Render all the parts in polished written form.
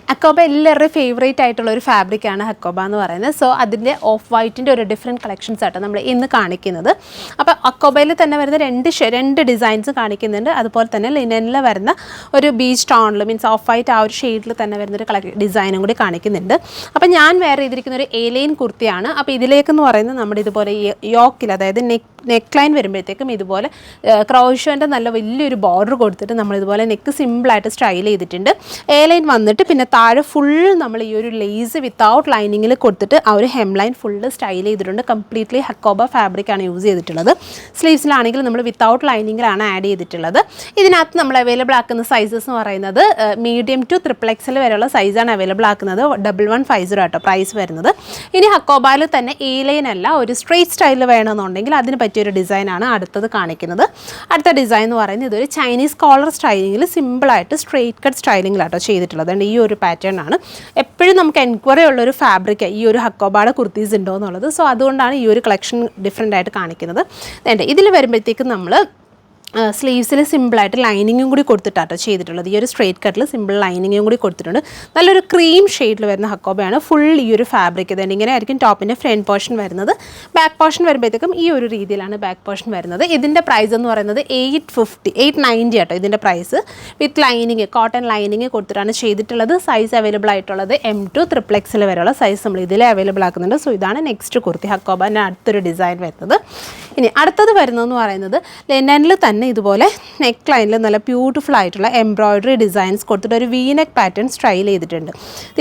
ഹക്കോബ എല്ലാവരുടെയും ഫേവറേറ്റ് ആയിട്ടുള്ള ഒരു ഫാബ്രിക്കാണ് ഹക്കോബ എന്ന് പറയുന്നത്. സോ അതിൻ്റെ ഓഫ് വൈറ്റിൻ്റെ ഒരു ഡിഫറെൻറ്റ് കളക്ഷൻസ് ആട്ടോ നമ്മൾ ഇന്ന് കാണിക്കുന്നത്. അപ്പോൾ ഹക്കോബയിൽ തന്നെ വരുന്ന രണ്ട് ഡിസൈൻസ് കാണിക്കുന്നുണ്ട്. അതുപോലെ തന്നെ ലിനനിൽ വരുന്ന ഒരു ബീച്ച് ടോണിൽ മീൻസ് ഓഫ് വൈറ്റ് ആ ഒരു ഷെയ്ഡിൽ തന്നെ വരുന്നൊരു ഡിസൈനും കൂടി കാണിക്കുന്നുണ്ട്. അപ്പോൾ ഞാൻ വെയർ ചെയ്തിരിക്കുന്ന ഒരു എലൈൻ കുർത്തിയാണ്. അപ്പോൾ ഇതിലേക്കെന്ന് പറയുന്നത് നമ്മുടെ ഇതുപോലെ യോക്കിൽ, അതായത് നെക്ക് ലൈൻ വരുമ്പോഴത്തേക്കും ഇതുപോലെ ക്രോഷോൻ്റെ നല്ല വലിയൊരു ബോർഡർ കൊടുത്തിട്ട് നമ്മളിതുപോലെ നെക്ക് സിമ്പിളായിട്ട് സ്റ്റൈൽ ചെയ്തിട്ടുണ്ട്. എ ലൈൻ വന്നിട്ട് പിന്നെ താഴെ ഫുൾ നമ്മൾ ഈ ഒരു ലേസ് വിത്തൗട്ട് ലൈനിങ്ങിൽ കൊടുത്തിട്ട് ആ ഒരു ഹെം ലൈൻ ഫുള്ള് സ്റ്റൈൽ ചെയ്തിട്ടുണ്ട്. കംപ്ലീറ്റ്ലി ഹക്കോബ ഫാബ്രിക്കാണ് യൂസ് ചെയ്തിട്ടുള്ളത്. സ്ലീവ്സിലാണെങ്കിൽ നമ്മൾ വിത്തൗട്ട് ലൈനിങ്ങിലാണ് ആഡ് ചെയ്തിട്ടുള്ളത്. ഇതിനകത്ത് നമ്മൾ അവൈലബിൾ ആക്കുന്ന സൈസസ് എന്ന് പറയുന്നത് മീഡിയം ടു XXL വരെയുള്ള സൈസാണ് അവൈലബിൾ ആക്കുന്നത്. 1150 ആട്ടോ പ്രൈസ് വരുന്നത്. ഇനി ഹക്കോബയിൽ തന്നെ എ ലൈൻ അല്ല ഒരു സ്ട്രെയിറ്റ് സ്റ്റൈലിൽ വേണമെന്നുണ്ടെങ്കിൽ അതിന് പറ്റിയൊരു ഡിസൈനാണ് അടുത്തത് കാണിക്കുന്നത്. അടുത്ത ഡിസൈൻ എന്ന് പറയുന്നത് ഇതൊരു ചൈനീസ് കോളർ സ്റ്റൈലിങ്ങിൽ സിമ്പിളായിട്ട് സ്ട്രെയിറ്റ് കട്ട് സ്റ്റൈലിങ്ങിലാട്ടോ ചെയ്തിട്ടുള്ളത്. ഈ ഒരു പാറ്റേൺ ആണ് എപ്പോഴും നമുക്ക് എൻക്വയറി ഉള്ളൊരു ഫാബ്രിക് ഈ ഒരു ഹക്കോബയുടെ കുർത്തീസ് ഉണ്ടോ എന്നുള്ളത്. സോ അതുകൊണ്ടാണ് ഈ ഒരു കളക്ഷൻ ഡിഫറെൻ്റ് ആയിട്ട് കാണിക്കുന്നത്. ഇതിൽ വരുമ്പോഴത്തേക്കും നമ്മൾ സ്ലീവ്സിൽ സിമ്പിളായിട്ട് ലൈനിങ്ങും കൂടി കൊടുത്തിട്ടാട്ടോ ചെയ്തിട്ടുള്ളത്. ഈ ഒരു സ്ട്രെയിറ്റ് കട്ടിൽ സിമ്പിൾ ലൈനിങ്ങും കൂടി കൊടുത്തിട്ടുണ്ട്. നല്ലൊരു ക്രീം ഷെയ്ഡിൽ വരുന്ന ഹക്കോബയാണ് ഫുൾ ഈ ഒരു ഫാബ്രിക്. ഇങ്ങനെ ആയിരിക്കും ടോപ്പിൻ്റെ ഫ്രണ്ട് പോർഷൻ വരുന്നത്. ബാക്ക് പോർഷൻ വരുമ്പോഴത്തേക്കും ഈ ഒരു രീതിയിലാണ് ബാക്ക് പോർഷൻ വരുന്നത്. ഇതിൻ്റെ പ്രൈസ് എന്ന് പറയുന്നത് 890 ആട്ടോ ഇതിൻ്റെ price. With lining cotton lining കൊടുത്തിട്ടാണ് ചെയ്തിട്ടുള്ളത്. സൈസ് അവൈലബിൾ ആയിട്ടുള്ളത് M to XXL വരെയുള്ള സൈസ് നമ്മൾ ഇതിൽ അവൈലബിൾ ആക്കുന്നുണ്ട്. സോ ഇതാണ് നെക്സ്റ്റ് കുർത്തി ഹക്കോബൻ്റെ അടുത്തൊരു ഡിസൈൻ വരുന്നത്. ഇനി അടുത്തത് വരുന്നതെന്ന് പറയുന്നത് ലെനനിൽ തന്നെ ഇതുപോലെ നെക്ക് ലൈനിൽ നല്ല ബ്യൂട്ടിഫുൾ ആയിട്ടുള്ള എംബ്രോയിഡറി ഡിസൈൻസ് കൊടുത്തിട്ട് ഒരു വീനെക്ക് പാറ്റേൺ സ്റ്റൈൽ ചെയ്തിട്ടുണ്ട്.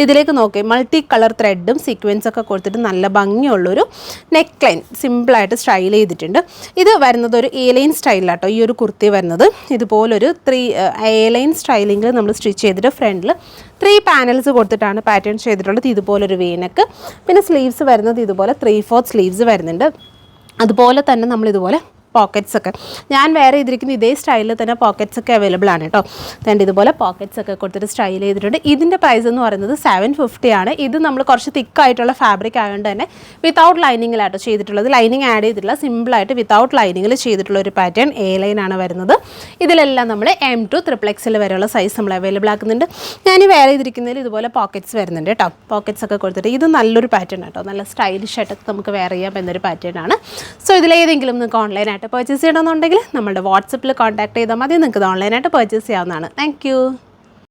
ഇതിലേക്ക് നോക്കി മൾട്ടി കളർ ത്രെഡും സീക്വൻസ് ഒക്കെ കൊടുത്തിട്ട് നല്ല ഭംഗിയുള്ളൊരു നെക്ക് ലൈൻ സിമ്പിളായിട്ട് സ്റ്റൈൽ ചെയ്തിട്ടുണ്ട്. ഇത് വരുന്നത് ഒരു എ ലൈൻ സ്റ്റൈലിലാട്ടോ ഈ ഒരു കുർത്തി വരുന്നത്. ഇതുപോലൊരു എ ലൈൻ സ്റ്റൈലിങ്ങിൽ നമ്മൾ സ്റ്റിച്ച് ചെയ്തിട്ട് ഫ്രണ്ടിൽ 3 പാനൽസ് കൊടുത്തിട്ടാണ് പാറ്റേൺ ചെയ്തിട്ടുള്ളത്. ഇതുപോലൊരു വീനെക്ക്, പിന്നെ സ്ലീവ്സ് വരുന്നത് ഇതുപോലെ 3/4 സ്ലീവ്സ് വരുന്നുണ്ട്. അതുപോലെ തന്നെ നമ്മളിതുപോലെ പോക്കറ്റ്സ് ഒക്കെ ഞാൻ വേറെ ചെയ്തിരിക്കുന്ന ഇതേ സ്റ്റൈലിൽ തന്നെ പോക്കറ്റ്സ് ഒക്കെ അവൈലബിൾ ആണ് കേട്ടോ. ഇതുപോലെ പോക്കറ്റ്സ് ഒക്കെ കൊടുത്തിട്ട് സ്റ്റൈൽ ചെയ്തിട്ടുണ്ട്. ഇതിൻ്റെ പ്രൈസ് എന്ന് പറയുന്നത് 750 ആണ്. ഇത് നമ്മൾ കുറച്ച് തിക്കായിട്ടുള്ള ഫാബ്രിക് ആയതുകൊണ്ട് തന്നെ വിത്തൗട്ട് ലൈനിങ്ങിലാട്ടോ ചെയ്തിട്ടുള്ളത്. ലൈനിങ് ആഡ് ചെയ്തിട്ടില്ല, സിമ്പിളായിട്ട് വിത്തൗട്ട് ലൈനിങ്ങിൽ ചെയ്തിട്ടുള്ള ഒരു പാറ്റേൺ എ ലൈൻ ആണ് വരുന്നത്. ഇതിലെല്ലാം നമ്മൾ M to XXL വരെയുള്ള സൈസ് നമ്മൾ അവൈലബിൾ ആക്കുന്നുണ്ട്. ഞാൻ വേറെ ചെയ്തിരിക്കുന്നതിൽ ഇതുപോലെ പോക്കറ്റ്സ് വരുന്നുണ്ട് കേട്ടോ. പോക്കറ്റ്സ് ഒക്കെ കൊടുത്തിട്ട് ഇത് നല്ലൊരു പാറ്റേൺ കേട്ടോ. നല്ല സ്റ്റൈലിഷ് ആയിട്ടൊക്കെ നമുക്ക് വെയർ ചെയ്യാം എന്നൊരു പാറ്റേൺ ആണ്. സോ ഇതിലേതെങ്കിലും നിങ്ങൾക്ക് ഓൺലൈനായിട്ട് പർച്ചേസ് ചെയ്യണമെന്നുണ്ടെങ്കിൽ നമ്മുടെ വാട്സപ്പിൽ കോൺടാക്ട് ചെയ്താൽ മതി. നിങ്ങൾക്ക് ഇത് ഓൺലൈനായിട്ട് പർച്ചേസ് ചെയ്യാവുന്നതാണ്. താങ്ക്